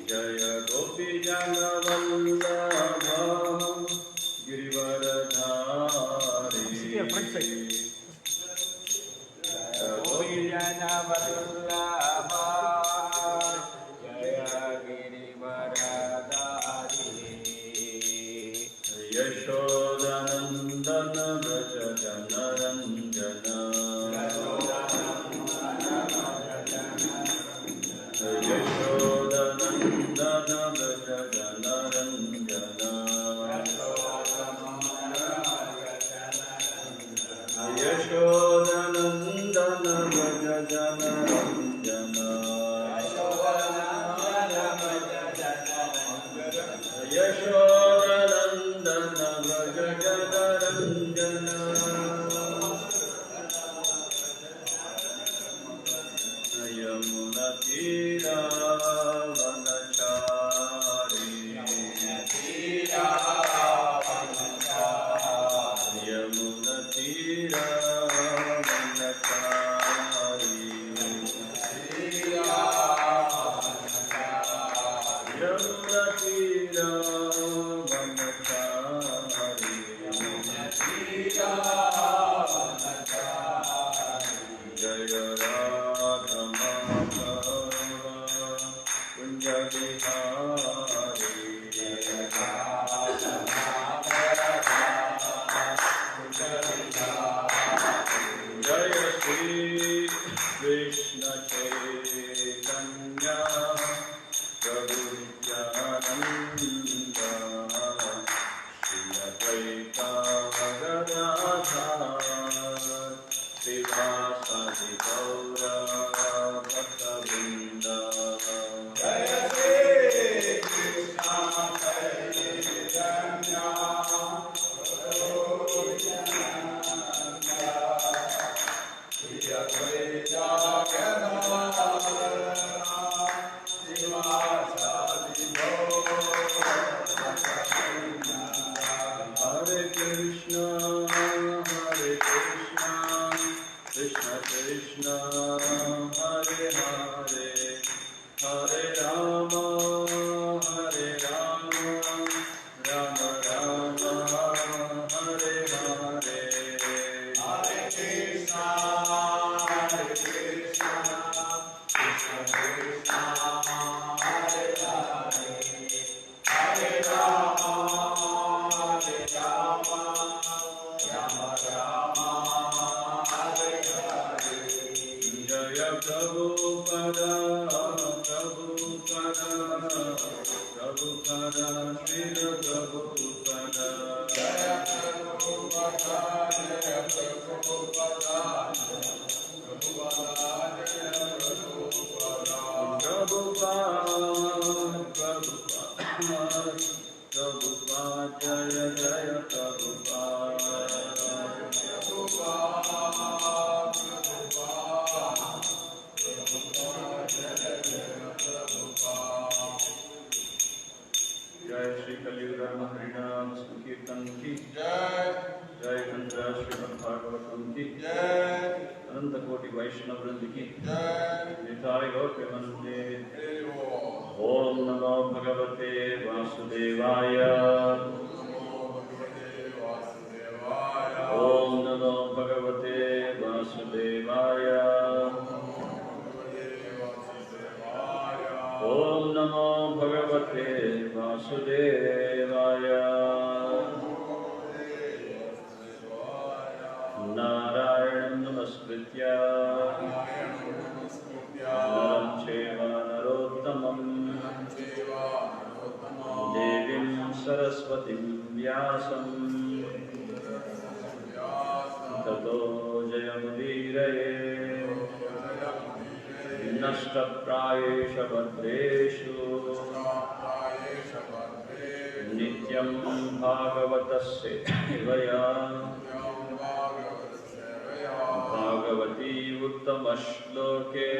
Jaya Gopi Jana Vallabha Girivaradhari Gopi Jana Vallabha Jaya Girivaradhari Yashodanandana Vraja Janaranjana Yashodanandana Vraja Janaranjana Yashodanandana Vraja Janaranjana Yashodanandana Vraja Janaranjana Yamuna Tira Vanachari Yamuna Tira Vanachari Yamuna Tira Vanachari Jaya Radha Madhava Kunja Bihari Jaya Shri Krishna Chaitanya Prabhu Nityananda Shri Advaita Gadadhar Srivasadi Gaura Bhaktavrinda Jaya Shri Krishna Chaitanya Prabhu Nityananda Shri Advaita Gadadhar Srivasadi Gaura Bhaktavrinda Hare Krishna Krishna Krishna Hare Hare Hare Rama Hare Rama Rama Rama Hare Hare Hare Krishna Krishna Krishna Hare Hare Hare Rama Hare Rama Rama Rama Hare Hare Jaya Prabhupada Prabhupada Prabhupada Srila Prabhupada Jaya Prabhupada Jaya Prabhupada Prabhupada Jaya Prabhupada Prabhupada Prabhupada Jaya Jaya Prabhupada Jai Shri Kaliyuga Harinam Sankirtan ki Jai Jai Tantra Shri Bhagavatam ki Jai Ananta Koti Vaishnava Vrand ki Jai Nitai Gaur Premanande Om Namo Bhagavate Vasudevaya Om Namo Bhagavate Vasudevaya Om Namo Bhagavate Vasudevaya Narayanam Namaskritya Naram Cheva Narottamam Devim Saraswatim Vyasam Tato Jayamudiraye Nashtaprayesha Bhadreshu Nityam Bhagavatasya Evaya Bhagavati Uttamashloke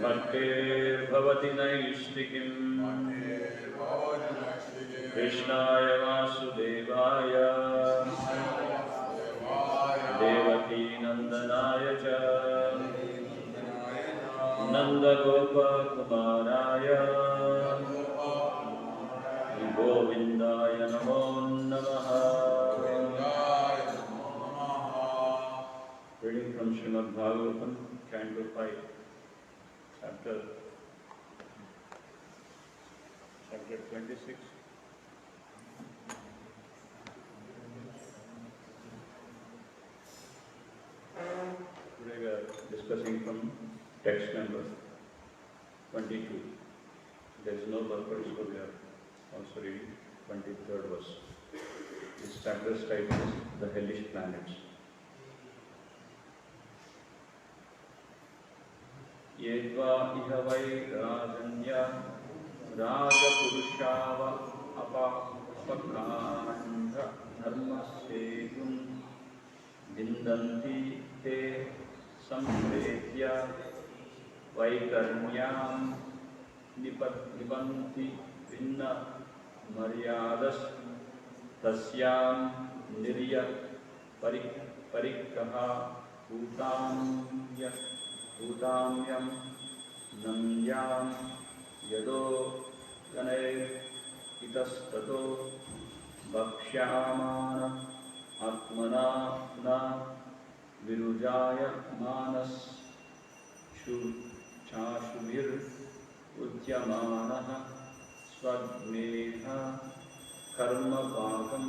Bhakte Bhavati Naishtikim Krishnaya Vasudevaya Devaki Nandanaaya cha Nandagopakumaraya Govindaya Namo Namaha. Reading from Srimad Bhagavatam, Canto 5, chapter 26. Today we are discussing from text number 22. There is no purpose, so we are also reading 23rd verse. This chapter's title is The Hellish Planets. Yedva iha vai rajanya rajapurushaava apakandha dharmasetum dindanti te samvedya vaikarnyam nipanti vinna maryadas tasyam nirya parikkaha bhutamyam namyam yado ganay itastato bhakshyamana atmana na virujaya manas chashubhir udyamanaha swadneha karma bhagam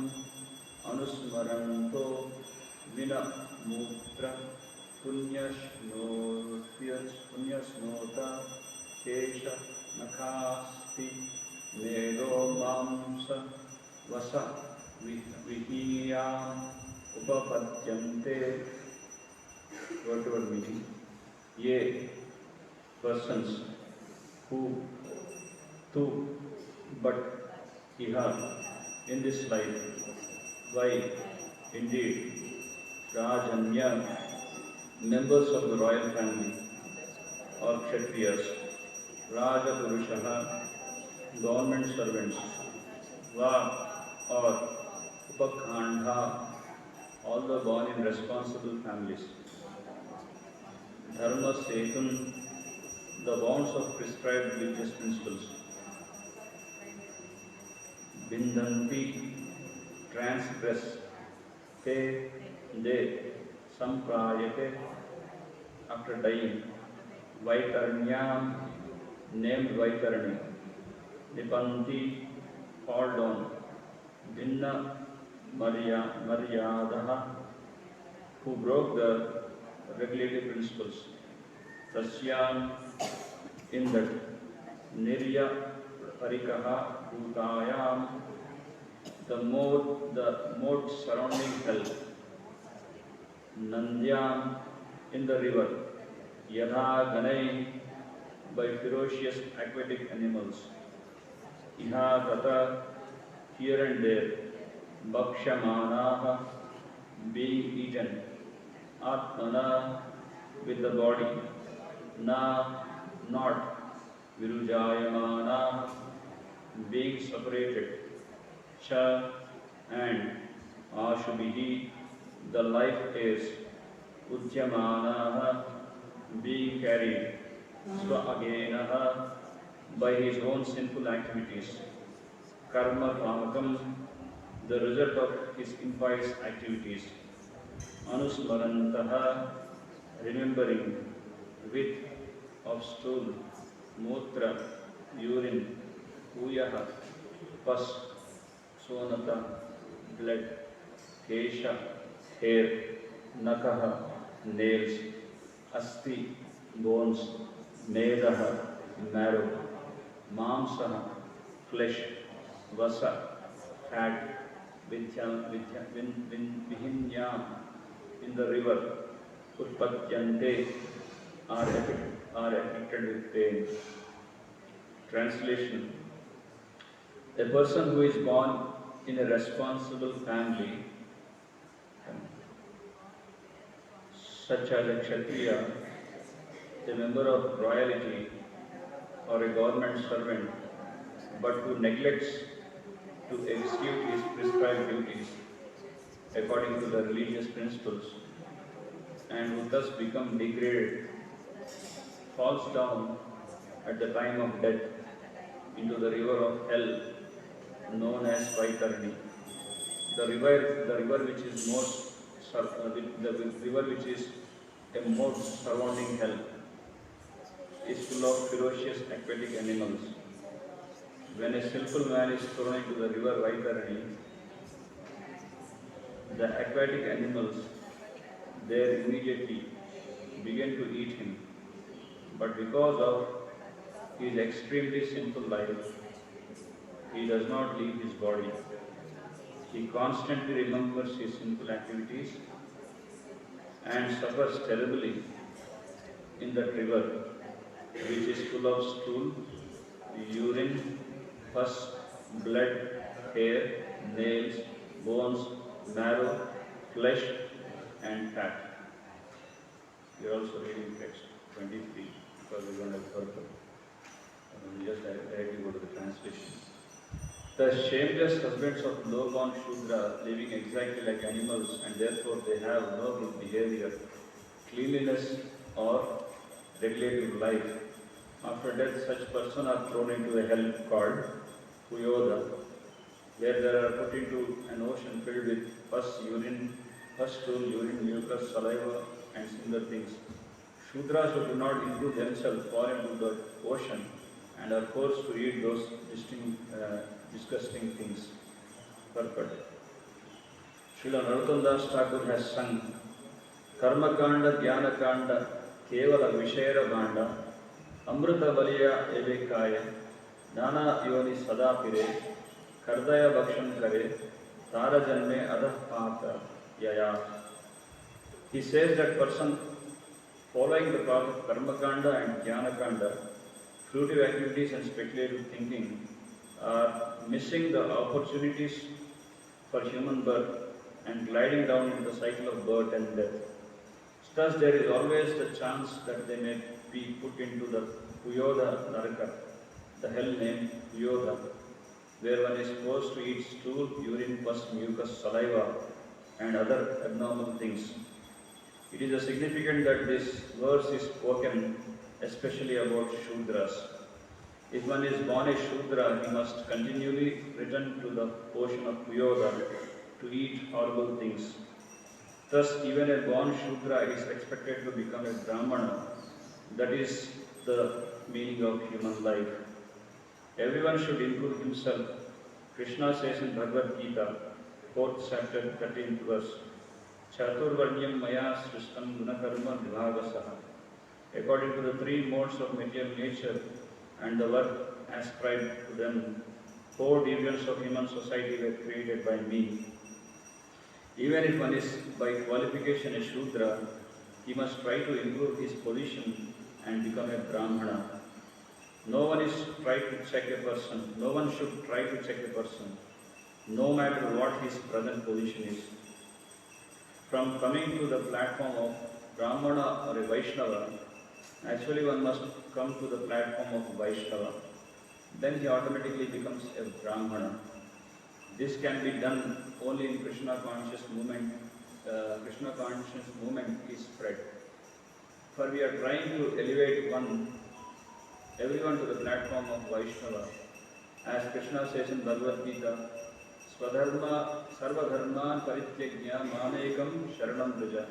anusmaranto vina mutra punyasnota kesha nakhasti medo mamsa vasa vihiyam upapadyante. Whatever meaning, ye persons who to but iha in this life, why indeed Rajanya, members of the royal family or Kshatriyas, Raja Purushaha, government servants, Va or Upakhandha, all the born in responsible families, Dharma Setum, the bonds of prescribed religious principles, Bindanti, transgress, Te, they, Samprayate, after dying, Vaikarnyam, named Vaikarani, Nipanti, fall down, Vinna Maryadaha, who broke the regulative principles, Tasyam, in that, Nirya Parikaha Bhutayam, the mode surrounding hell, Nandyam, in the river, Yadha Ganai, by ferocious aquatic animals, Iha Tata, here and there, Bhakshamanaha, being eaten, Atmana, with the body, Na, not, Virujayamana, being separated, Cha, and Ashubhihi, the life is, Udyamanaha, being carried, Swa-agenaha, by his own sinful activities, Karma Pamakam, the result of his impious activities, Anusmarantaha, remembering, with, of stool, Mutra, urine, Puyaha, pus, Sonata, blood, Kesha, hair, Nakaha, nails, Asti, bones, Medaha, marrow, Mamsaha, flesh, Vasa, fat, Vihinyam, in the river, Utpatyante, are affected with pain. Translation: a person who is born in a responsible family, such as a Kshatriya, a member of royalty, or a government servant, but who neglects to execute his prescribed duties according to the religious principles, and who thus become degraded, falls down at the time of death into the river of hell known as Vaitarani. The river which is the river which is a moat surrounding hell is full of ferocious aquatic animals. When a skillful man is thrown into the river Vaitarani, the aquatic animals there immediately begin to eat him. But because of his extremely sinful life, he does not leave his body. He constantly remembers his sinful activities and suffers terribly in that river, which is full of stool, urine, pus, blood, hair, nails, bones, marrow, flesh, and fat. We are also reading text 23 because we don't have further. We just directly go to the translation. The shameless husbands of low-born Shudra, living exactly like animals, and therefore they have no good behavior, cleanliness, or regulative life. After death, such persons are thrown into a hell called Puyoda, where they are put into an ocean filled with pus, stool, urine, mucus, saliva, and similar things. Shudras who do not improve themselves fall into the ocean and are forced to eat those disgusting things. Purport. Srila Narottam Das Thakur has sung Karma Kanda, Jnana Kanda, Kevala Vishera Ganda, Amrita Baliya Evekaya, Nana Yoni Sadapire, Kardaya Bhakshan Kare, Tara Janme Adah Pata Yaya. He says that person following the path of Karma Kanda and Jnana Kanda, fruitive activities and speculative thinking, are missing the opportunities for human birth and gliding down into the cycle of birth and death. Thus, there is always the chance that they may be put into the Puyoda Naraka, the hell named Puyoda, where one is forced to eat stool, urine, pus, mucus, saliva, and other abnormal things. It is significant that this verse is spoken especially about Shudras. If one is born a Shudra, he must continually return to the ocean of Puyoda to eat horrible things. Thus, even a born Shudra is expected to become a Brahmana. That is the meaning of human life. Everyone should improve himself. Krishna says in Bhagavad Gita, 4th chapter, 13th verse, Chaturvarnyam maya srishtam gunakarma vibhagasaha. According to the three modes of material nature and the work ascribed to them, 4 divisions of human society were created by me. Even if one is by qualification a Shudra, he must try to improve his position and become a Brahmana. No one should try to check a person, no matter what his present position is. From coming to the platform of Brahmana or a Vaishnava, actually one must come to the platform of Vaishnava. Then he automatically becomes a Brahmana. This can be done only in Krishna conscious movement. Krishna conscious movement is spread. For we are trying to elevate everyone to the platform of Vaishnava. As Krishna says in Bhagavad Gita, Swadharma Sarvadharman Parityagya Mamekam Sharanam Vraja.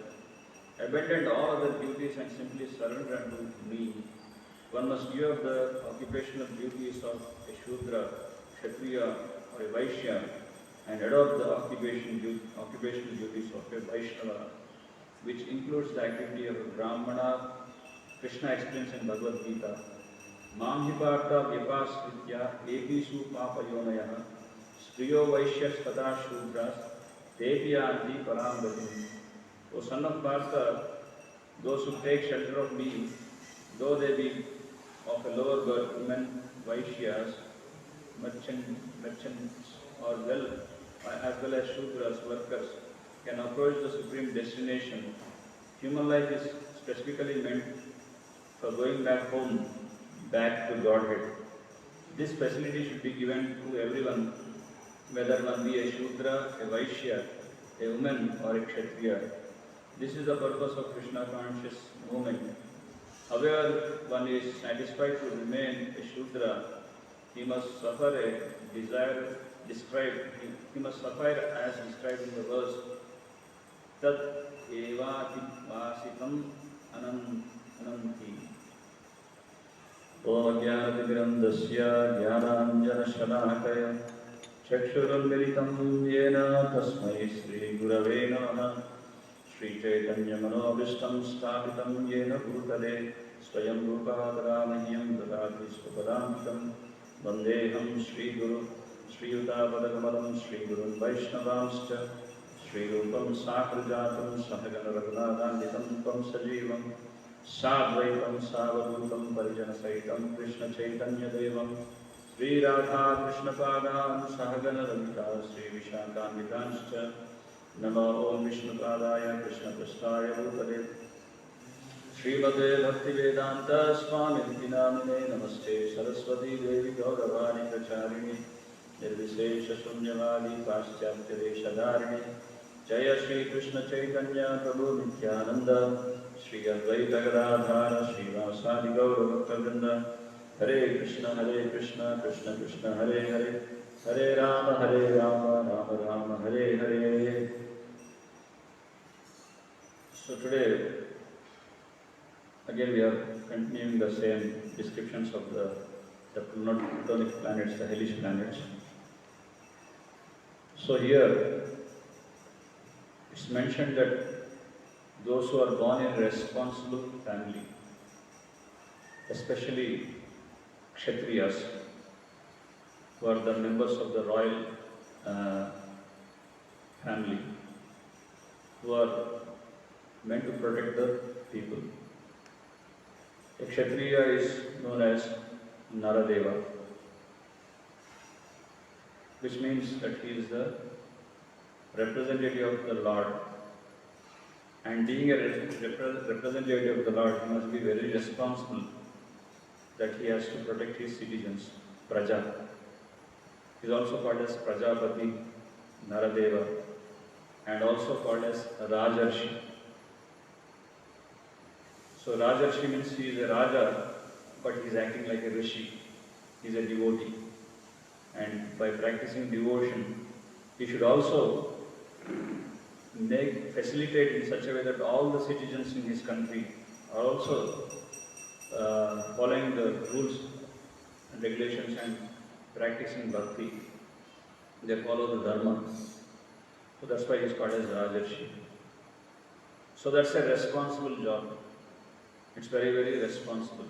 Abandon all other duties and simply surrender unto me. One must give up the occupational duties of a Shudra, Kshatriya, or a Vaishya and adopt the occupational duties of a Vaishnava, which includes the activity of a Brahmana. Krishna explains in Bhagavad Gita, Mam hiparta vyapasritya episu papayonaya striyo vaishyas tata shudras tepiyanti paramgatim. O son of Partha, those who take shelter of me, though they be of a lower birth, women, Vaishyas, merchants, or as well as Shudras, workers, can approach the supreme destination. Human life is specifically meant for going back home, back to Godhead. This facility should be given to everyone, whether one be a Shudra, a Vaishya, a woman, or a Kshatriya. This is the purpose of Krishna conscious movement. However, one is satisfied to remain a Shudra, he must suffer a desire described, he must suffer as described in the verse, Tat evati vasitam ananti. Om Jnanatirandasya Jnananjana Chakshurunmilitam Yena Tasmai Sri Gurave Namaha Sri Chaitanya Manobishtam Sthapitam Yena Bhutale Swayam Rupadramahiyam Dadati Swapadamikam Vandeham Sri Guru Sri Yutabadakamalam Sri Gurun Vaishnavamscha Sri Rupam Sakrajatam Sahagana Raghunathanditam Tvam Sajivam Sadvaitam Savadutam Parijana Saitam Krishna Chaitanya Devam Sri Radha Krishna Padam Sahagana Ravita Sri Vishakambikanscha Namo Om Vishnu Padaya Krishna Prasthaya Bhutale Srimate Bhaktivedanta Swami Namine Namaste Saraswati Devi Gauravani Pracharini Nirvisesha Shunyavadi Paschatya Deshadharini Jaya Shri Krishna Chaitanya Prabhu Nityananda Shri Advaita Gadadhara Shri Vasadi Gaura Bhaktavrinda Hare Krishna Krishna Krishna Hare Hare Hare Rama Rama Rama Hare Hare. So today again we are continuing the same descriptions of the Plutonic planets, the hellish planets. So here it's mentioned that those who are born in a responsible family, especially Kshatriyas, who are the members of the royal family, who are meant to protect the people. A Kshatriya is known as Naradeva, which means that he is the representative of the Lord. And being a representative of the Lord, he must be very responsible that he has to protect his citizens, Praja. He is also called as Prajapati, Naradeva, and also called as Rajarshi. So Rajarshi means he is a Raja, but he is acting like a Rishi. He is a devotee. And by practicing devotion, he should also facilitate in such a way that all the citizens in his country are also following the rules and regulations and practicing bhakti. They follow the dharma. So that's why he is called as Rajarshi. So that's a responsible job. It's very, very responsible.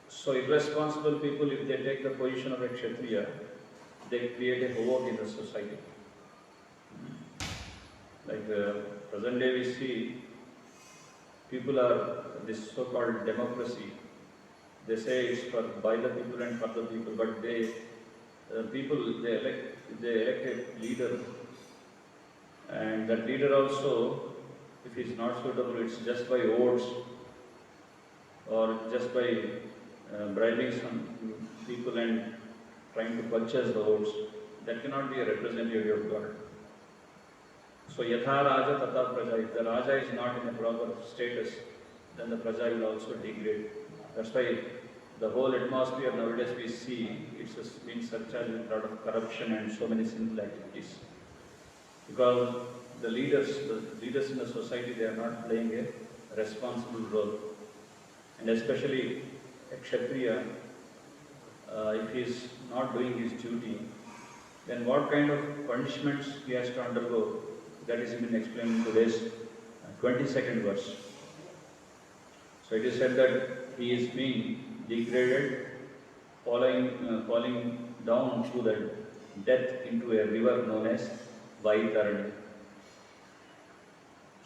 So irresponsible people, if they take the position of a Kshatriya, they create a havoc in the society. Like present day we see, people are this so-called democracy. They say it's by the people and for the people, but they elect a leader, and that leader also, if he is not suitable, it's just by votes or just by bribing some people and trying to purchase the votes. That cannot be a representative of God. So Yatha Raja Tata Praja, if the Raja is not in a proper status, then the Praja will also degrade. That's why the whole atmosphere nowadays we see, it's been surcharged with a lot of corruption and so many sinful activities. Because the leaders in the society, they are not playing a responsible role. And especially a Kshatriya, if he is not doing his duty, then what kind of punishments he has to undergo, that is been explained in today's 22nd verse. So it is said that he is being degraded, falling down through the death into a river known as Vaitarani.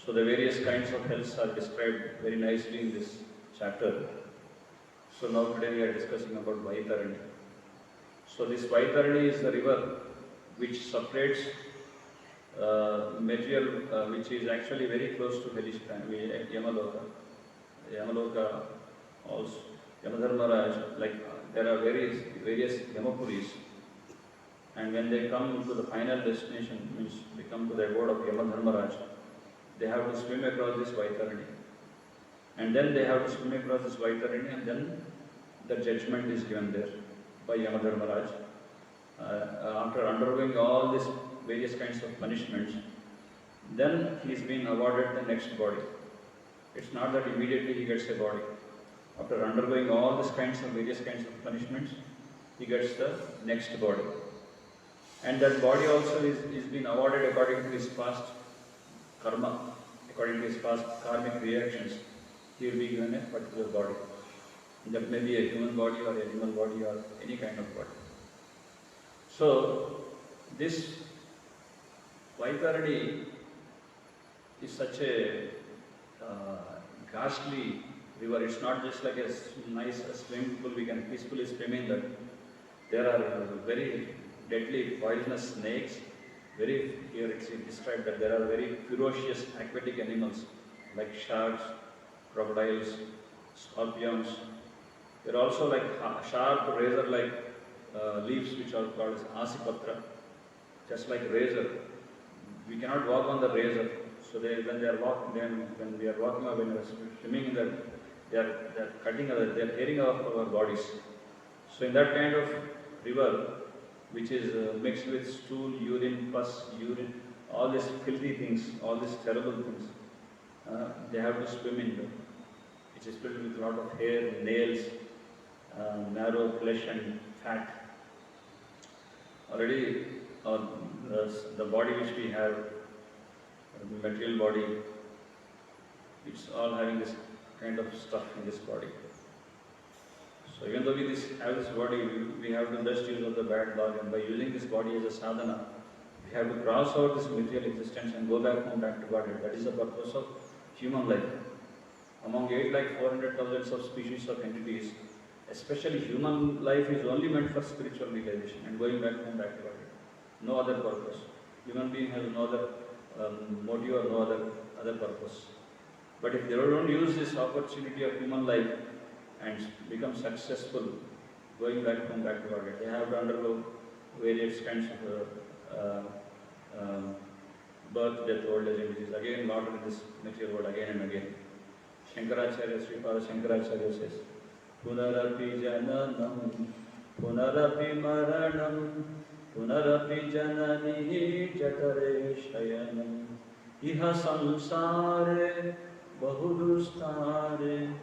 So the various kinds of hells are described very nicely in this chapter. So now today we are discussing about Vaitarani. So this Vaitarani is the river which separates material which is actually very close to hellish planet, Yamaloka. Yamaloka also, Yamadharmaraj, like there are various Yamapuris. And when they come to the final destination, means they come to the abode of Yamadharmaraj, they have to swim across this Vaitarani. And then they have to swim across this Vaitarani, and then the judgment is given there by Yamadharmaraj. After undergoing all these various kinds of punishments, then he is being awarded the next body. It's not that immediately he gets a body. After undergoing all these various kinds of punishments, he gets the next body. And that body also is being awarded according to his past karma, according to his past karmic reactions. He will be given a particular body. That may be a human body or animal body or any kind of body. So, this Vaitarani is such a ghastly river. It's not just like a nice swimming pool we can peacefully swim in. That there are very deadly poisonous snakes. Here it's described that there are very ferocious aquatic animals like sharks, crocodiles, scorpions. There are also like sharp razor-like leaves which are called as asipatra, just like razor. We cannot walk on the razor. So when we are walking or when we are swimming, they are cutting, they are tearing off our bodies. So in that kind of river, which is mixed with stool, urine, pus, all these filthy things, all these terrible things, they have to swim in them. It is filled with a lot of hair, nails, marrow, flesh and fat. Already the body which we have, the material body, it's all having this kind of stuff in this body. So even though we have this body, we have the best use of the bad dog, and by using this body as a sadhana, we have to cross out this material existence and go back home, back to Godhead. That is the purpose of human life. Among 8,400,000 of species of entities, especially human life is only meant for spiritual realization and going back home, back to Godhead. No other purpose. Human being has no other motive or no other purpose. But if they don't use this opportunity of human life and become successful going back home, back to Godhead, they have to undergo various kinds of birth, death, old age and disease. Again, Lord in this material world again and again. Shankaracharya, Sripada Shankaracharya says, Punarapi jananam, punarapi maranam, punarapi janani jatare shayanam, iha samsare bahudustare.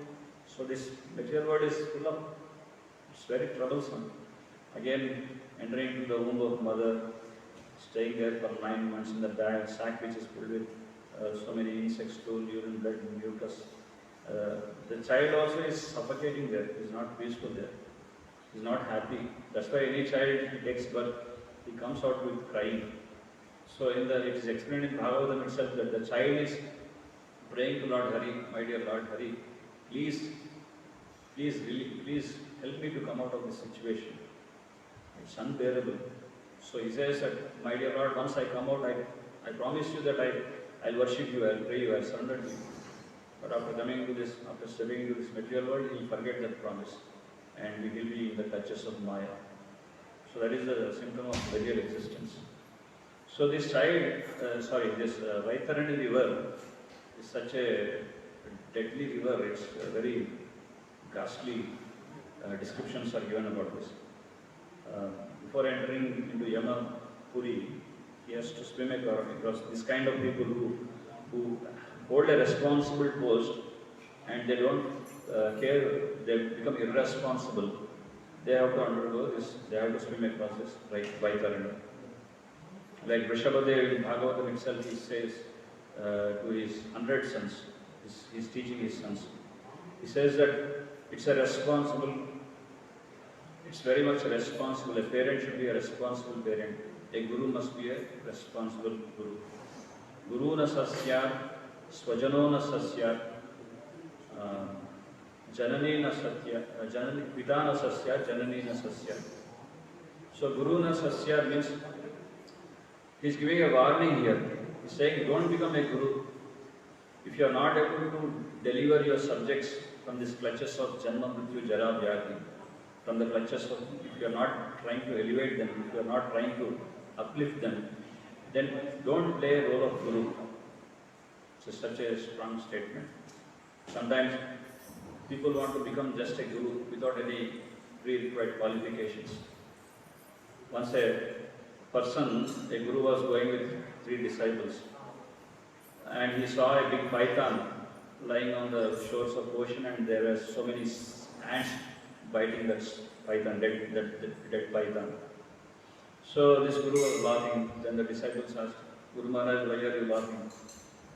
So this material world is full of, it's very troublesome. Again, entering into the womb of mother, staying there for 9 months in the bag, sack which is filled with so many insects, stool, urine, blood, mucus. The child also is suffocating there, is not peaceful there, is not happy. That's why any child takes birth, he comes out with crying. So it is explained in Bhagavatam itself that the child is praying to Lord Hari, my dear Lord Hari, please help me to come out of this situation. It's unbearable. So he says that, my dear Lord, once I come out, I promise you that I'll worship you, I'll pray you, I'll surrender to you. But after stepping into this material world, he'll forget that promise and he will be in the clutches of Maya. So that is the symptom of material existence. So this Vaitarani river is such a deadly river, it's very ghastly descriptions are given about this. Before entering into Yamapuri, he has to swim across this kind of people who hold a responsible post and they don't care, they become irresponsible. They have to undergo this, they have to swim across this Vaitarani. Like Vrishabhadev in Bhagavatam itself, he says to his 100 sons, he's teaching his sons. He says that it's very much responsible. A parent should be a responsible parent. A guru must be a responsible guru. Guru na sasyat, swajano na sasyat, janani na satya, pita na sasyat, janani na sasyat. So guru na sasyat means he's giving a warning here. He's saying don't become a guru if you are not able to deliver your subjects from these clutches of Janma, Mrityu, Jara, Vyadhi, from the clutches of, if you are not trying to elevate them, if you are not trying to uplift them, then don't play a role of guru. It's such a strong statement. Sometimes people want to become just a guru without any pre-required qualifications. Once a guru was going with 3 disciples, and he saw a big python lying on the shores of ocean, and there were so many ants biting that python, dead python. So this guru was laughing. Then the disciples asked, Guru Maharaj, why are you laughing?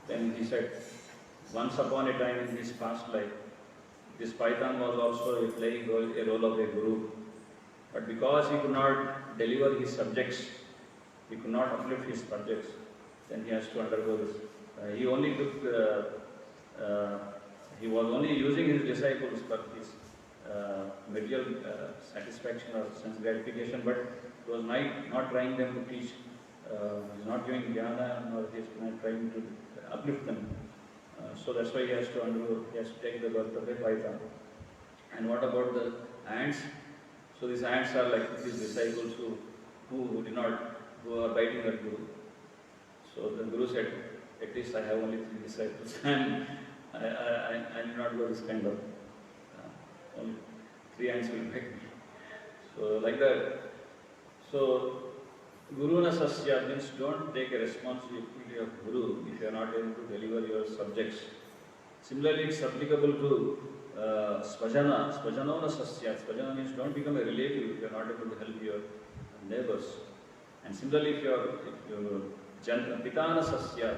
Then he said, once upon a time in his past life, this python was also playing a role of a guru. But because he could not deliver his subjects, he could not uplift his subjects, then he has to undergo this. He was only using his disciples for his material satisfaction or sense gratification, but he was not trying them to teach. He is not giving jnana, nor he is not trying to uplift them. So that's why he has to take the birth of a python. And what about the ants? So these ants are like his disciples who are biting that guru. So the guru said, at least I have only 3 disciples, and I will not go this kind of, only 3 ants will bite me. So like that. So Guru na sasya means don't take a responsibility of guru if you are not able to deliver your subjects. Similarly, it's applicable to svajana. Svajana na sasya. Svajana means don't become a relative if you are not able to help your neighbors. And similarly, if you are pitana sasya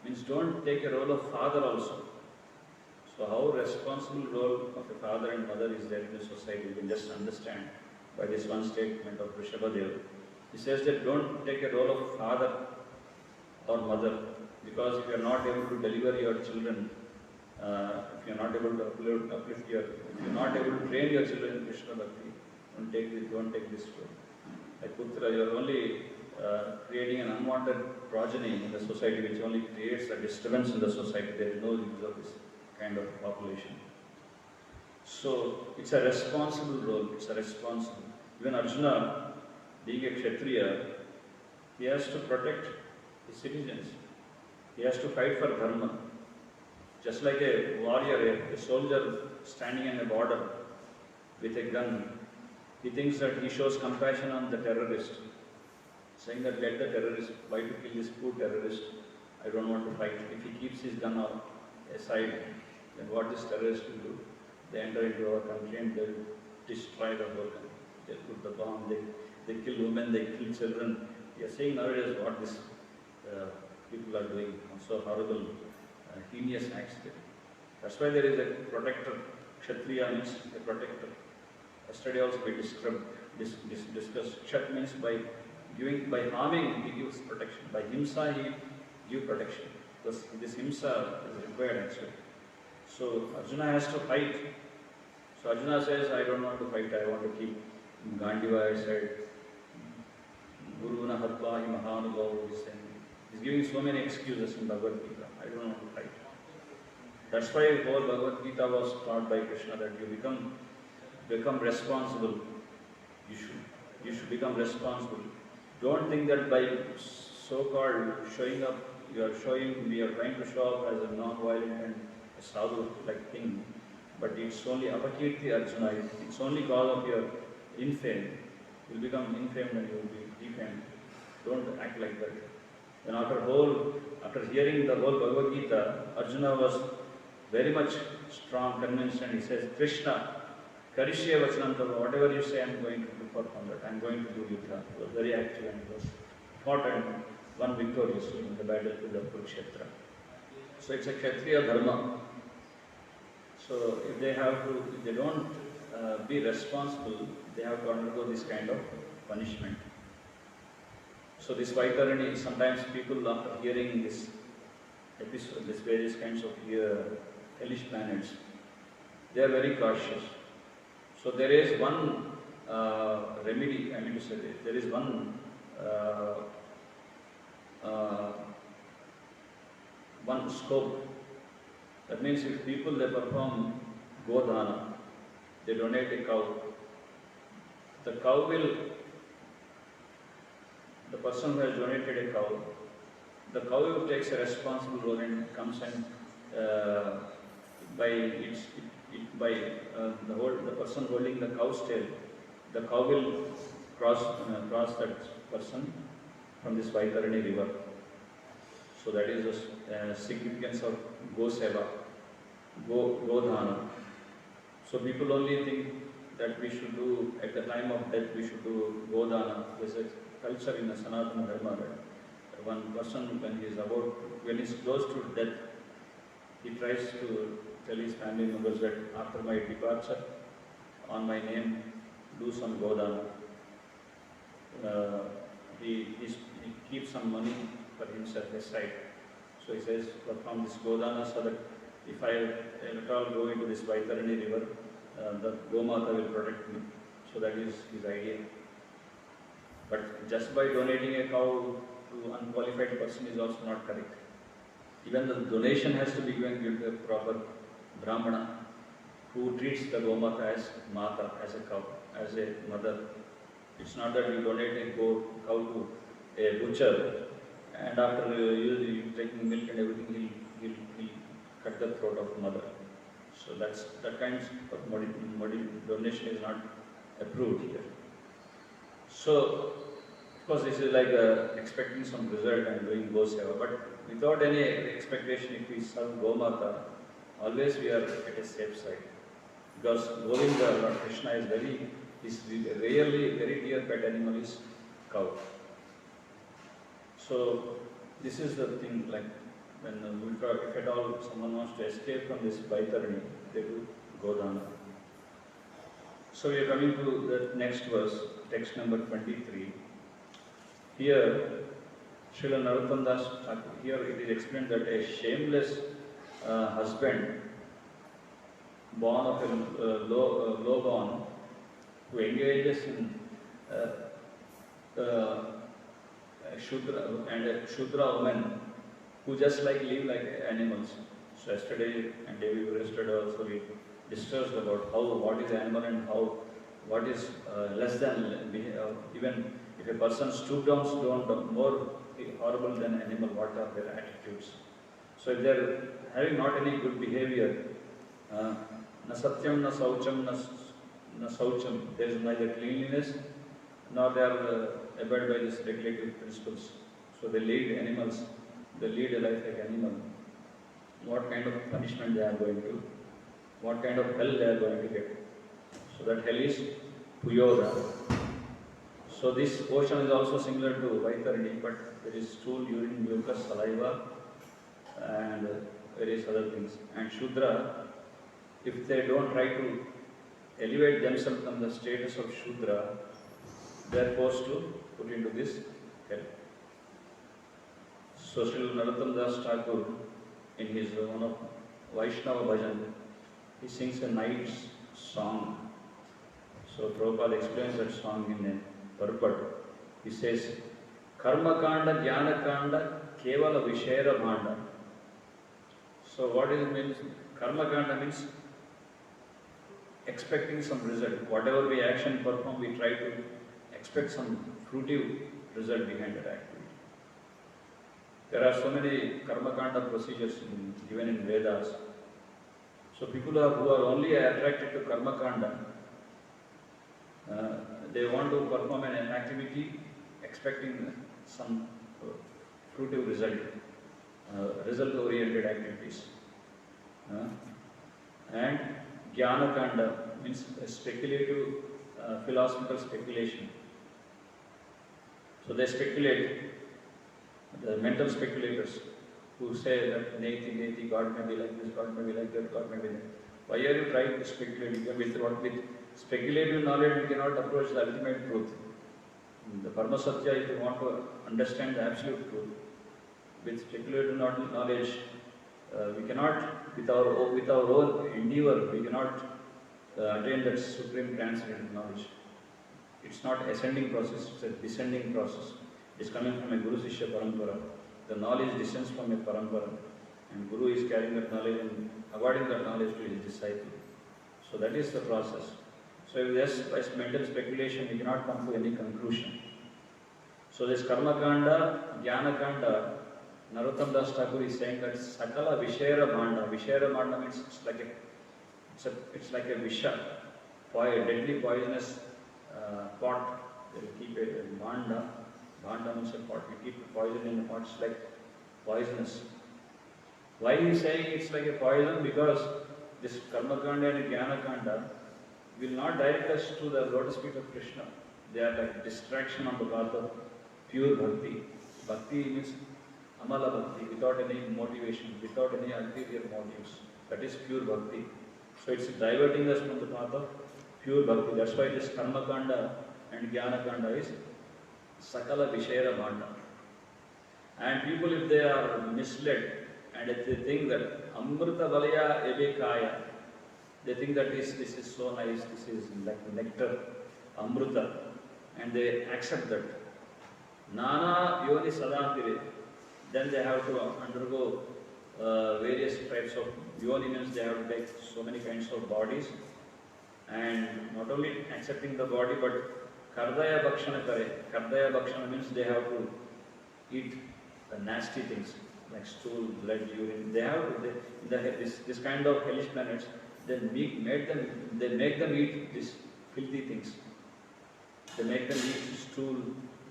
means don't take a role of father also. So how responsible role of a father and mother is there in the society, you can just understand by this one statement of Rishabhadeva. He says that don't take a role of father or mother, because if you are not able to deliver your children, if you are not able to uplift if you are not able to train your children in Krishna Bhakti, don't take this role. Like Putra, you are only creating an unwanted progeny in the society, which only creates a disturbance in the society. There is no use of this kind of population. So it's a responsible role. Even Arjuna, being a Kshatriya, he has to protect his citizens. He has to fight for dharma. Just like a warrior, a soldier standing in a border with a gun, he thinks that he shows compassion on the terrorist, saying that let the terrorist, why to kill this poor terrorist? I don't want to fight. If he keeps his gun aside, then what this terrorist will do? They enter into our country and they will destroy the whole country. They put the bomb, they kill women, they kill children. We are seeing nowadays what these people are doing. So horrible, heinous acts. That's why there is a protector. Kshatriya means a protector. Yesterday also we discussed. Kshat means by harming he gives protection. By himsa he gives protection. This himsa is required actually. So Arjuna has to fight. So Arjuna says, I don't want to fight, I want to keep. Gandiva said, Guru na hatva hi mahanubhav, he's giving so many excuses in Bhagavad Gita. I don't want to fight. That's why whole Bhagavad Gita was taught by Krishna, that you become responsible. You should become responsible. Don't think that by so-called showing up, we are trying to show up as a non-violent and a sadhu-like thing. But it's only apakirti Arjuna. It's only cause of your infame. You'll become infamed and you will be defamed. Don't act like that. Then after hearing the whole Bhagavad Gita, Arjuna was very much strong, convinced, and he says, Krishna, Karishya Vachanantava, whatever you say, I'm going to perform that. I'm going to do Yuddha. He was very active and he was fought and won victorious in the battlefield of Kurukshetra. So it's a Kshatriya dharma. So if they don't be responsible, they have to undergo this kind of punishment. So this Vaitarani, sometimes people after hearing this episode, these various kinds of hellish planets, they are very cautious. So there is one remedy, I mean to say, there is one scope. That means if people, they perform Godhana, they donate a cow, the cow will, the person who has donated a cow, the cow takes a responsible role and comes and by the person holding the cow's tail, the cow will cross that person from this Vaitarani river. So that is the significance of Go Seva, Godhana. So people only think that we should do, at the time of death, we should do Godhana. There's a culture in the Sanatana Dharma that one person, when he's close to death, he tries to tell his family members that after my departure, on my name, do some Godhana. He keeps some money for himself aside. So he says, from this Godhana, so that if I at all go into this Vaitarani river, the Gomata will protect me. So that is his idea. But just by donating a cow to unqualified person is also not correct. Even the donation has to be given to a proper Brahmana who treats the Gomata as Mata, as a cow, as a mother. It's not that you donate a cow to a butcher and after you taking milk and everything, he'll cut the throat of the mother. So that kind of donation is not approved here. So, of course, this is like expecting some result and doing Go Seva, but without any expectation, if we serve Gomata, always we are at a safe side. Because Govinda, Lord Krishna, is really very dear pet animal is cow. So this is the thing, like when if at all someone wants to escape from this Vaitarani, they do Godhana. So we are coming to the next verse, text number 23. Here, Srila Narottam Das Thakur, here it is explained that a shameless husband, born of a low born, who engages in Shudra and a Shudra woman who just live like animals. So yesterday and day before yesterday also we discussed about what is animal and what is less than, even if a person stoop down more horrible than animal, what are their attitudes. So if they are having not any good behavior, na satyam, na saucham, na saucham, there is neither cleanliness nor they are abide by these regulative principles. So they lead animals, they lead a life like animal. What kind of punishment they are going to, what kind of hell they are going to get. So that hell is Puyoda. So this ocean is also similar to Vaitarani, but there is stool, urine, mucus, saliva, and various other things. And Shudra, if they don't try to elevate themselves from the status of Shudra, they are forced to put into this hell. So Srila Narottam Das Thakur, in his one of Vaishnava Bhajan, he sings a knight's song. So Prabhupada explains that song in a purport. He says, Karma Kanda, Jnana Kanda, Kevala Vishera Bhanda. So what it means? Karma Kanda means expecting some result. Whatever we action perform, we try to expect some fruitive result behind that activity. There are so many karma kanda procedures given in Vedas. So people who are only attracted to karma kanda, they want to perform an activity expecting some fruitive result, result-oriented activities. And jnana kanda means speculative, philosophical speculation. So they speculate, the mental speculators who say that Neti, God may be like this, God may be like that, God may be that. Why are you trying to speculate? With speculative knowledge, you cannot approach the ultimate truth. The Parma Satya, if you want to understand the absolute truth, with speculative knowledge, we cannot, with our own endeavor, we cannot attain that supreme transcendental knowledge. It's not ascending process, it's a descending process. It's coming from a Guru Sishya Parampara. The knowledge descends from a Parampara, and Guru is carrying that knowledge and awarding that knowledge to his disciple. So that is the process. So just by mental speculation, you cannot come to any conclusion. So this Karma Kanda, Jnana Kanda, Narottam Das Thakur is saying that Sakala Vishera Bhanda. Vishera Bhanda means it's like a visha, deadly poisonous pot. They will keep a bhanda. Bhanda means a pot. You keep poison in the pot. It's like poisonous. Why he is saying it's like a poison? Because this Karma Kanda and Jnana Kanda will not direct us to the lotus feet of Krishna. They are like distraction on the path of pure bhakti. Bhakti means amala bhakti, without any motivation, without any ulterior motives. That is pure bhakti. So it's diverting us from the path of pure bhakti. That's why this Karma Kanda and Jnana Kanda is Sakala Vishera Bhanda. And people, if they are misled and if they think that Amrita Valaya Ebekaya, they think that this is so nice, this is like nectar, Amrita, and they accept that. Nana Yoni Sadantire, then they have to undergo various types of yoni, means they have to take so many kinds of bodies, and not only accepting the body but Kardaya Bhakshana Kare. Kardaya Bhakshana means they have to eat the nasty things like stool, blood, urine. They have this kind of hellish planets. They make them eat these filthy things. They make them eat stool.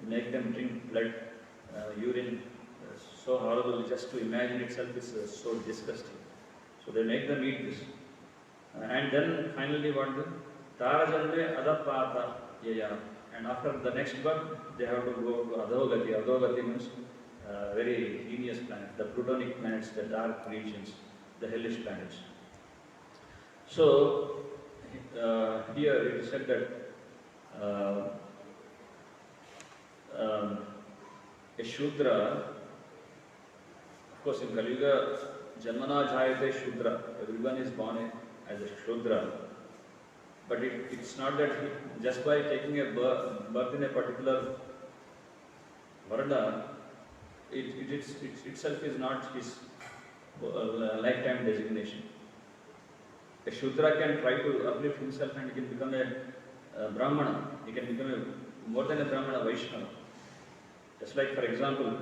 They make them drink blood, urine. So horrible. Just to imagine itself is so disgusting. So they make them eat this, and then finally what do? Tarajanve Adapata Yaya. And after the next birth, they have to go to Adhogati. Adhogati means very heinous planet, the Plutonic planets, the dark regions, the hellish planets. So here it is said that a Shudra, of course in Kali Yuga, Janmana Jayate Shudra, everyone is born as a Shudra. But it's not that just by taking a birth in a particular Varna, it itself is not his lifetime designation. A Shudra can try to uplift himself and he can become a Brahmana. He can become more than a Brahmana, Vaishnava. Just like, for example,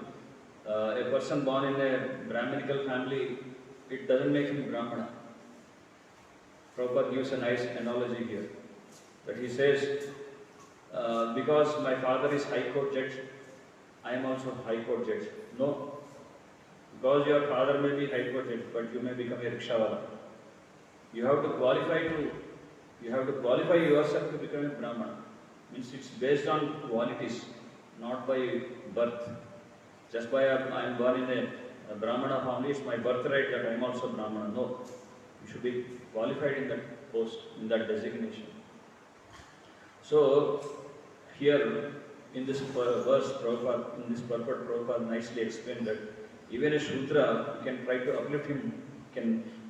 a person born in a Brahminical family, it doesn't make him Brahmana. Prabhupada gives a nice analogy here. That he says, because my father is High Court judge, I am also High Court judge. No. Because your father may be High Court judge, but you may become a rickshawala. You have to qualify yourself to become a Brahmana. Means it's based on qualities, not by birth. Just by I am born in a Brahmana family, it's my birthright that I am also Brahmana. No. You should be qualified in that post, in that designation. So, here in this verse, Prabhupada, in this purport, Prabhupada nicely explained that even a Shudra can try to uplift him,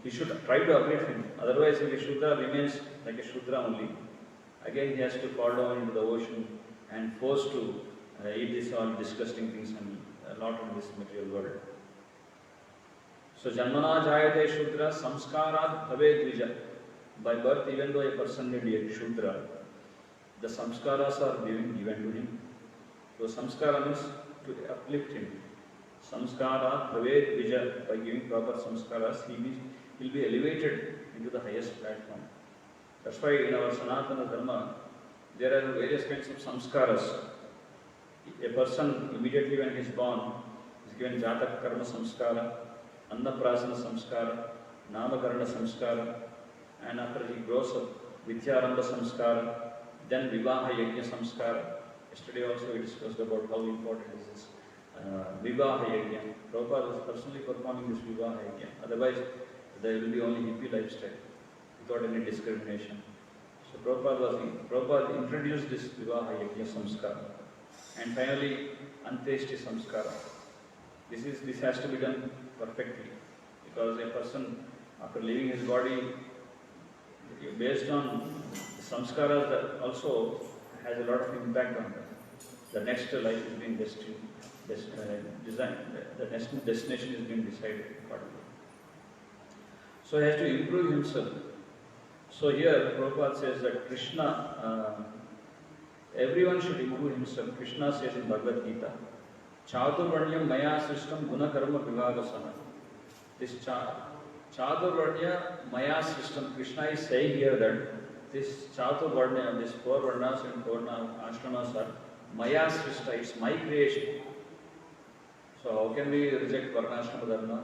he should try to uplift him. Otherwise, if a Shudra remains like a Shudra only, again he has to fall down into the ocean and forced to eat these all disgusting things and a lot of this material world. So, Janmana Jayate Shudra Samskarat Bhave Dvija. By birth, even though a person may be a Shudra, the samskaras are given to him. So, samskara means to uplift him. Samskarat Bhave Dvija. By giving proper samskaras, he will be elevated into the highest platform. That's why in our Sanatana Dharma, there are various kinds of samskaras. A person, immediately when he is born, is given Jatak Karma Samskara, Annaprasana Samskara, Namakarana Samskara, and after he grows up, Vidyarambha Samskara, then Vivaha Yajna Samskara. Yesterday also we discussed about how important is this Vivaha Yajna. Prabhupada was personally performing this Vivaha Yajna. Otherwise, there will be only hippie lifestyle without any discrimination. So Prabhupada introduced this Vivaha Yajna Samskara. And finally, Antyeshti Samskara. This has to be done perfectly, because a person, after leaving his body, based on the samskaras, that also has a lot of impact on them. The next life is being designed, the next destination is being decided accordingly. So he has to improve himself. So here Prabhupada says that Krishna, everyone should improve himself. Krishna says in Bhagavad Gita, Chaturvanyam maya srishtam guna karma vibhagasana. This Chaturvanya maya srishtam, Krishna is saying here that this Chaturvanya, this 4 varnas and 4 ashramas are maya srishta, it's my creation. So how can we reject varnashrama dharma?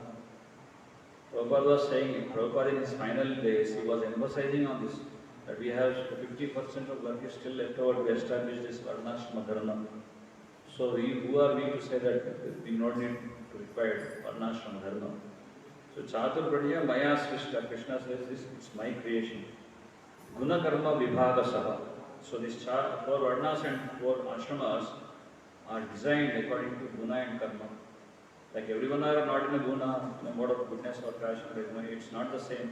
Prabhupada was saying, Prabhupada in his final days, he was emphasizing on this, that we have 50% of work is still left over to establish this varnashrama dharma. So who are we to say that we not need to require varnashrama dharma? So Chaturvanya maya srishta, Krishna says this, it's my creation. Guna karma vibhagasaha. So these 4 varnas and 4 ashramas are designed according to guna and karma. Like everyone are not in a guna, in a mode of goodness or passion, it's not the same.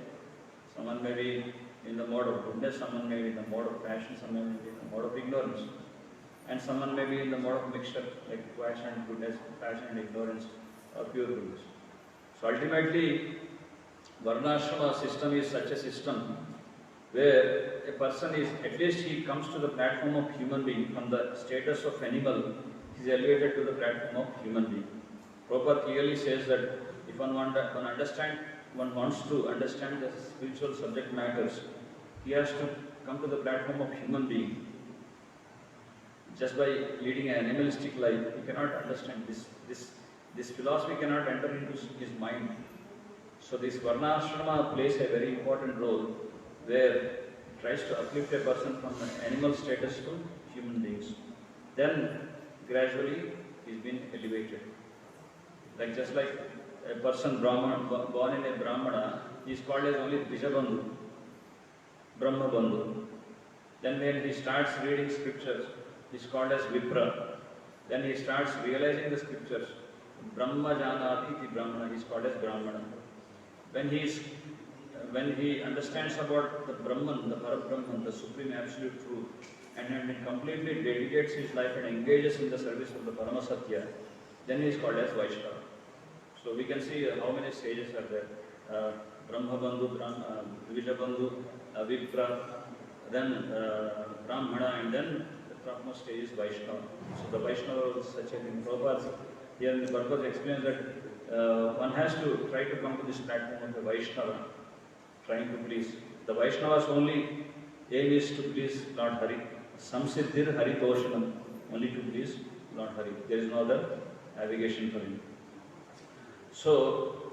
Someone may be in the mode of goodness, someone may be in the mode of passion, someone may be in the mode of ignorance. And someone may be in the mode of mixture, like passion and goodness, passion and ignorance, or pure goodness. So ultimately, varnashrama system is such a system where a person is, at least he comes to the platform of human being. From the status of animal, he is elevated to the platform of human being. Prabhupada clearly says that if one wants to understand the spiritual subject matters, he has to come to the platform of human being. Just by leading an animalistic life, he cannot understand this philosophy cannot enter into his mind. So this varnashrama plays a very important role where it tries to uplift a person from an animal status to human beings. Then gradually he is being elevated. Like just like a person born in a Brahmana, he is called as only Dijabandhu, Brahma Bandhu. Then when he starts reading scriptures, he is called as Vipra. Then he starts realizing the scriptures. Brahma Janati iti Brahmana, he is called as Brahmana. When he understands about the Brahman, the Parabrahman, the Supreme Absolute Truth, and he completely dedicates his life and engages in the service of the Paramasatya, then he is called as Vaishnava. So we can see how many stages are there. Brahma Bandhu, Vijabandhu, Vipra, then Brahmana, and then the topmost stage is Vaishnava. So the Vaishnava is such a thing. Prabhupada here in the purpose explains that one has to try to come to this platform of the Vaishnava, trying to please. The Vaishnava's only aim is to please Lord Hari. Samsiddhir Haritoshanam, only to please Lord Hari. There is no other navigation for him. So,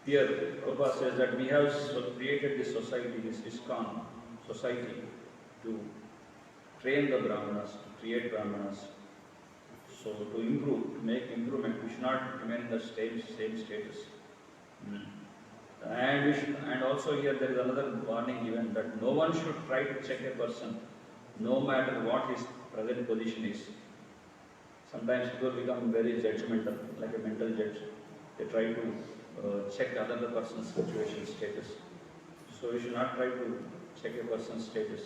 here Prabhupada says that we have created this society, this ISKCON society, to train the Brahmanas, to create Brahmanas. So, to improve, to make improvement, we should not remain in the same status. And also here there is another warning given that no one should try to check a person, no matter what his present position is. Sometimes people become very judgmental, like a mental judge. They try to check another person's situation status. So we should not try to check a person's status.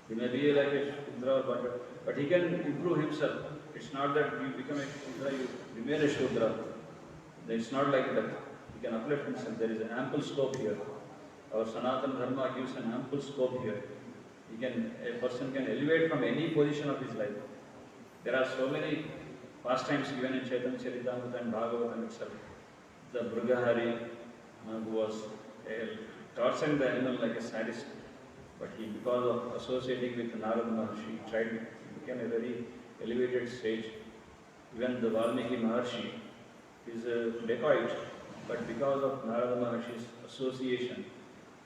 He may be like a Shudra, but he can improve himself. It's not that you become a Shudra, you remain a Shudra. It's not like that. He can uplift himself. There is an ample scope here. Our Sanatana Dharma gives an ample scope here. A person can elevate from any position of his life. There are so many pastimes given in Chaitanya Charitamrita and Bhagavatam itself. The Brugahari, who was torturing the animal like a sadist, but because of associating with Narada Maharshi, became a very elevated sage. Even the Valmiki Maharshi is a dacoit, but because of Narada Maharshi's association,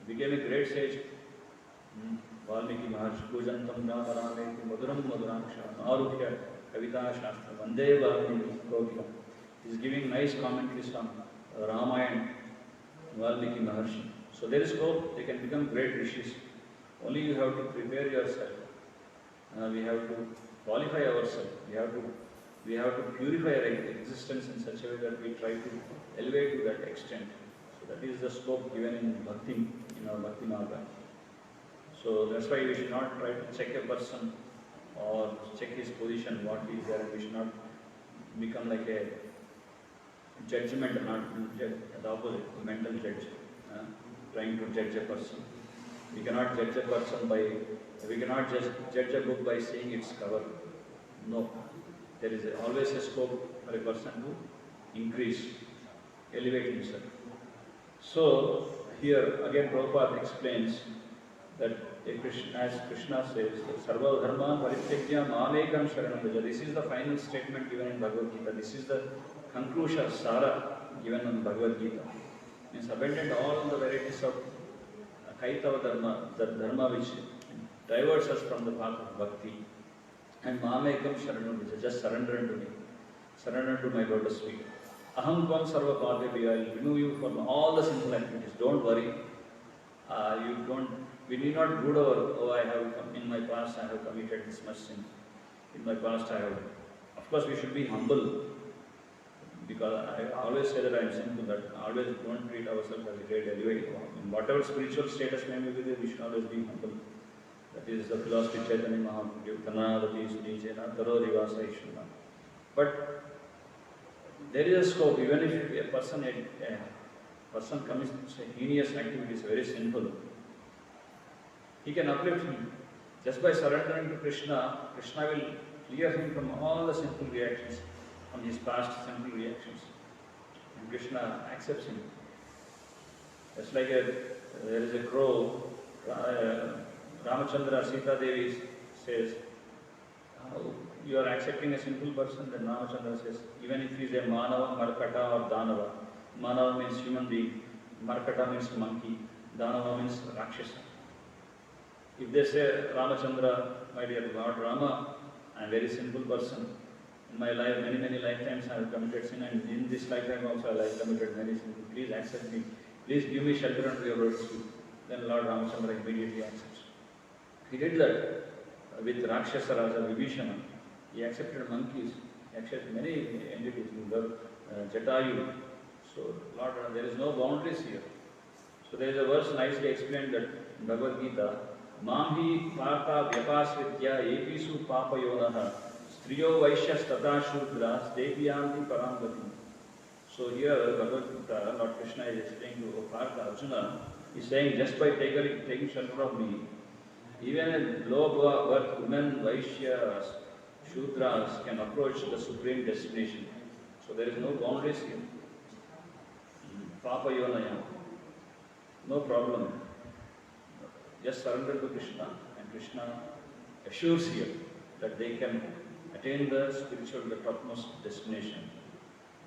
he became a great sage. Valmiki Maharshi, Pujantam Ramarameti Maduram Maduraksha, Arukya Kavita Shastra, Vande Valmiki Kokila. He is giving nice commentaries on Ramayana, Valmiki Maharshi. So there is hope, they can become great rishis. Only you have to prepare yourself. We have to qualify ourselves. We have to purify our existence in such a way that we try to elevate to that extent. So that is the scope given in Bhakti, in our Bhakti Marga. So that's why we should not try to check a person or check his position, what he is there, and we should not become like a judgment, not the opposite, a mental judge. trying to judge a person. We cannot judge a person we cannot just judge a book by seeing its cover. No. There is always a scope for a person to increase, elevate himself. So, here again Prabhupada explains that as Krishna says, Sarva Dharma Parityajya Mamekam Sharanam Vraja. This is the final statement given in Bhagavad Gita. This is the conclusion, Sara, given in Bhagavad Gita. Means abandon all the varieties of Kaitava Dharma, the Dharma which diverts us from the path of Bhakti. And Mamekam Sharanam Vraja, just surrender unto me. Surrender to my lotus feet. Aham Kvam Sarva Padebhya, I will remove you from all the sinful activities. Don't worry. We need not brood over, in my past I have committed this much sin. In my past I have. Of course, we should be humble. Because I always say that I am sinful, but always don't treat ourselves as a great elevate. In whatever spiritual status may be there, we should always be humble. That is the philosophy Chaitanya Mahaprabhu, Tanadati Sudijena, Tarorivasa Ishvara. But there is a scope, even if a person commits heinous activities, very sinful, he can uplift him. Just by surrendering to Krishna, Krishna will clear him from all the sinful reactions, from his past sinful reactions. And Krishna accepts him. Just like there is a crow, Ramachandra, Sita Devi says, you are accepting a sinful person, then Ramachandra says, even if he is a Manava, Markata or Danava. Manava means human being, Markata means monkey, Danava means Rakshasa. If they say, Ramachandra, my dear Lord Rama, I am a very sinful person. In my life, many lifetimes I have committed sin, and in this lifetime also I have committed many sins. Please accept me. Please give me shelter under your lotus feet. Then Lord Ramachandra immediately accepts. He did that with Rakshasa Raja Vibhishana. He accepted monkeys, he accepted many entities, Jatayu. So, Lord, there is no boundaries here. So, there is a verse nicely explained that in Bhagavad Gita, Mamhi Partha Vyapasritya Episu Papayonaha Striyo Vaishyas Tata Shudras Devyanti Parambati. So, here Bhagavad Gita, Lord Krishna is explaining to Partha Arjuna, he is saying, just by taking shelter of me, even a low birth women, Vaishyas, Shudras can approach the supreme destination. So there is no boundaries here. Papa Yonaya, no problem. Just surrender to Krishna, and Krishna assures here that they can attain the spiritual, the topmost destination.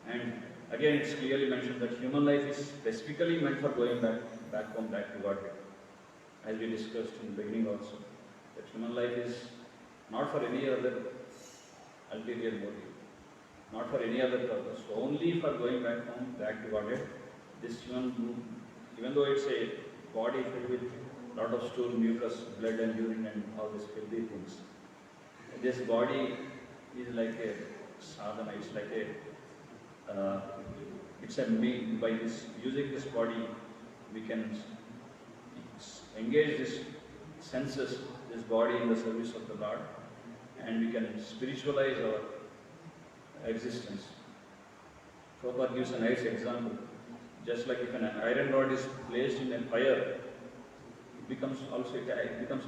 And again, it's clearly mentioned that human life is specifically meant for going back home, back to Godhead. As we discussed in the beginning also, that human life is not for any other ulterior motive, not for any other purpose, only for going back home, back to Godhead. This human, even though it's a body filled with a lot of stool, mucus, blood and urine and all these filthy things, this body is like a sadhana, it's like by using this body, we can engage this senses, this body in the service of the Lord, and we can spiritualize our existence. Prabhupada gives a nice example. Just like if an iron rod is placed in a fire, it becomes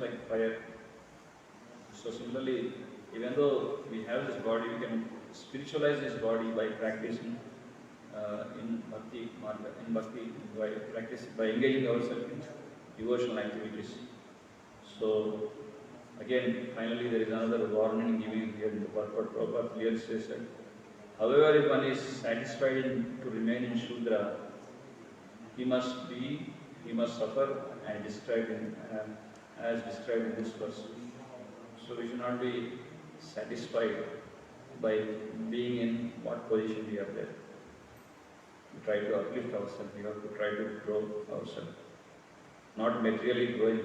like fire. So similarly, even though we have this body, we can spiritualize this body by practicing in bhakti, by engaging ourselves in devotional activities. So again, finally there is another warning given here in the purport. Prabhupada clearly says that however, if one is satisfied to remain in Shudra, he must suffer and described as described in this verse. So we should not be satisfied by being in what position we are there. We try to uplift ourselves, we have to try to grow ourselves. Not materially growing.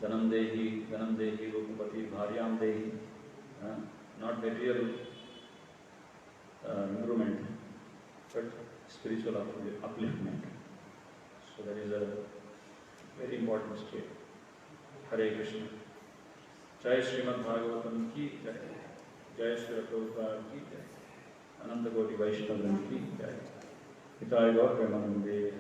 Dhanam dehi, rupapati, bharyam dehi. Not material improvement, but spiritual upliftment. So that is a very important state. Hare Krishna. Jai Srimad Bhagavatam ki jai. Jai Sri Prabhupada ki jai. Ananta Koti Vaishnava ki jai. Hitaya Gaur Premanande.